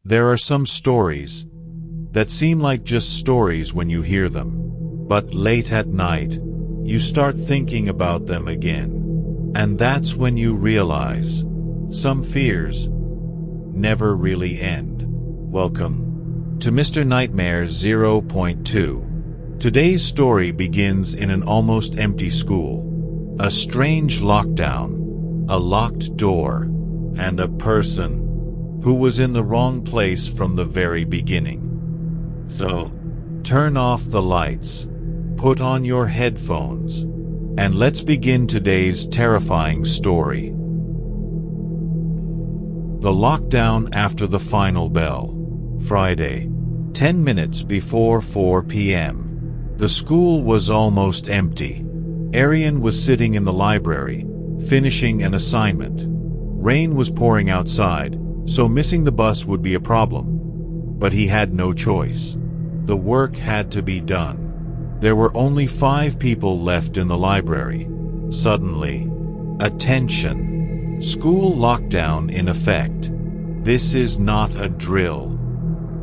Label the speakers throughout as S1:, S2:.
S1: There are some stories that seem like just stories when you hear them, but late at night, you start thinking about them again. And that's when you realize some fears never really end. Welcome to Mr. Nightmare 0.2. Today's story begins in an almost empty school. A strange lockdown, a locked door, and a person who was in the wrong place from the very beginning. So, turn off the lights, put on your headphones, and let's begin today's terrifying story. The lockdown after the final bell. Friday, 10 minutes before 4 p.m. The school was almost empty. Arian was sitting in the library, finishing an assignment. Rain was pouring outside, so missing the bus would be a problem. But he had no choice. The work had to be done. There were only 5 people left in the library. Suddenly, attention! School lockdown in effect. This is not a drill.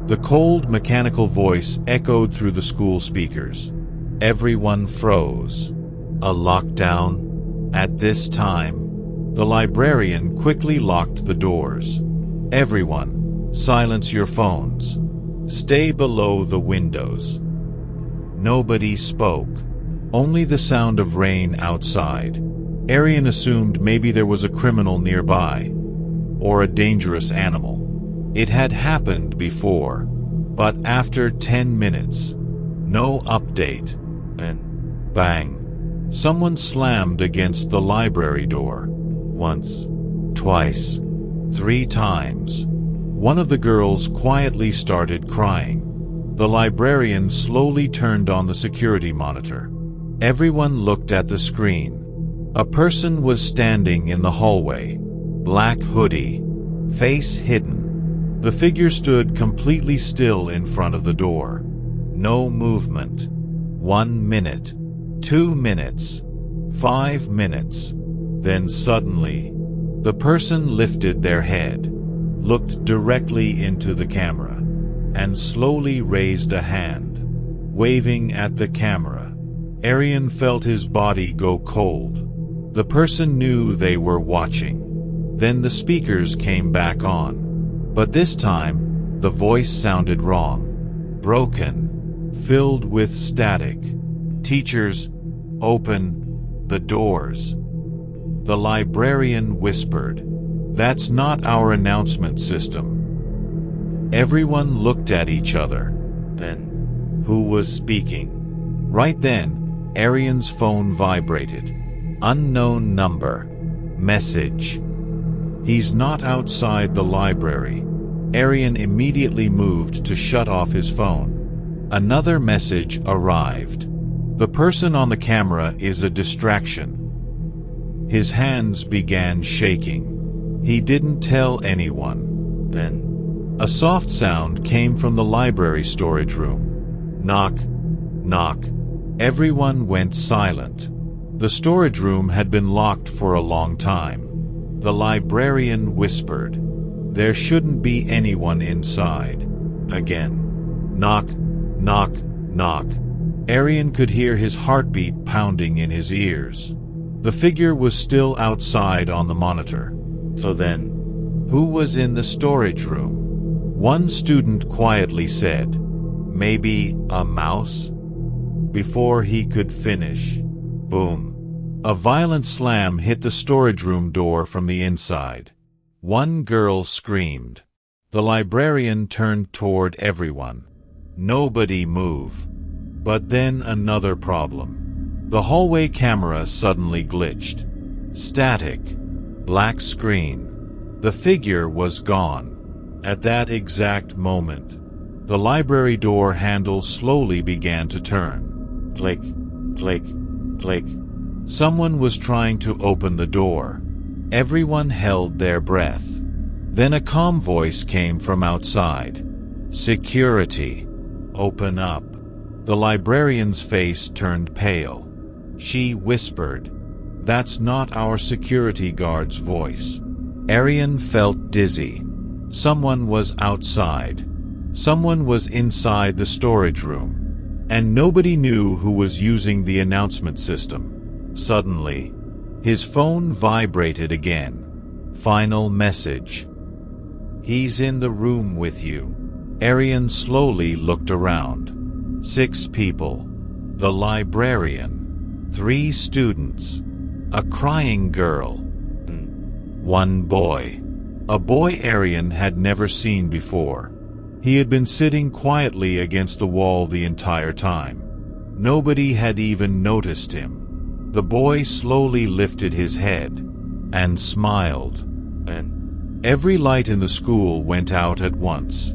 S1: The cold mechanical voice echoed through the school speakers. Everyone froze. A lockdown? At this time, the librarian quickly locked the doors. Everyone, silence your phones. Stay below the windows. Nobody spoke. Only the sound of rain outside. Arian assumed maybe there was a criminal nearby, or a dangerous animal. It had happened before, but after 10 minutes, no update. Then, bang! Someone slammed against the library door. Once, twice, 3 times. One of the girls quietly started crying. The librarian slowly turned on the security monitor. Everyone looked at the screen. A person was standing in the hallway. Black hoodie, face hidden. The figure stood completely still in front of the door. No movement. 1 minute. 2 minutes. 5 minutes. Then suddenly, the person lifted their head, looked directly into the camera, and slowly raised a hand, waving at the camera. Arian felt his body go cold. The person knew they were watching. Then the speakers came back on. But this time, the voice sounded wrong. Broken. Filled with static. Teachers, open the doors. The librarian whispered, "That's not our announcement system." Everyone looked at each other. Then, who was speaking? Right then, Arian's phone vibrated. Unknown number. Message. He's not outside the library. Arian immediately moved to shut off his phone. Another message arrived. The person on the camera is a distraction. His hands began shaking. He didn't tell anyone. Then, a soft sound came from the library storage room. Knock, knock. Everyone went silent. The storage room had been locked for a long time. The librarian whispered, "There shouldn't be anyone inside." Again. Knock, knock, knock. Arian could hear his heartbeat pounding in his ears. The figure was still outside on the monitor. So then, who was in the storage room? One student quietly said, "Maybe a mouse?" Before he could finish, boom. A violent slam hit the storage room door from the inside. One girl screamed. The librarian turned toward everyone. Nobody move. But then another problem. The hallway camera suddenly glitched. Static. Black screen. The figure was gone. At that exact moment, the library door handle slowly began to turn. Click, click, click. Someone was trying to open the door. Everyone held their breath. Then a calm voice came from outside. "Security. Open up." The librarian's face turned pale. She whispered, "That's not our security guard's voice." Arian felt dizzy. Someone was outside. Someone was inside the storage room. And nobody knew who was using the announcement system. Suddenly, his phone vibrated again. Final message. He's in the room with you. Arian slowly looked around. 6 people. The librarian. 3 students. A crying girl. 1 boy. A boy Arian had never seen before. He had been sitting quietly against the wall the entire time. Nobody had even noticed him. The boy slowly lifted his head and smiled. Every light in the school went out at once.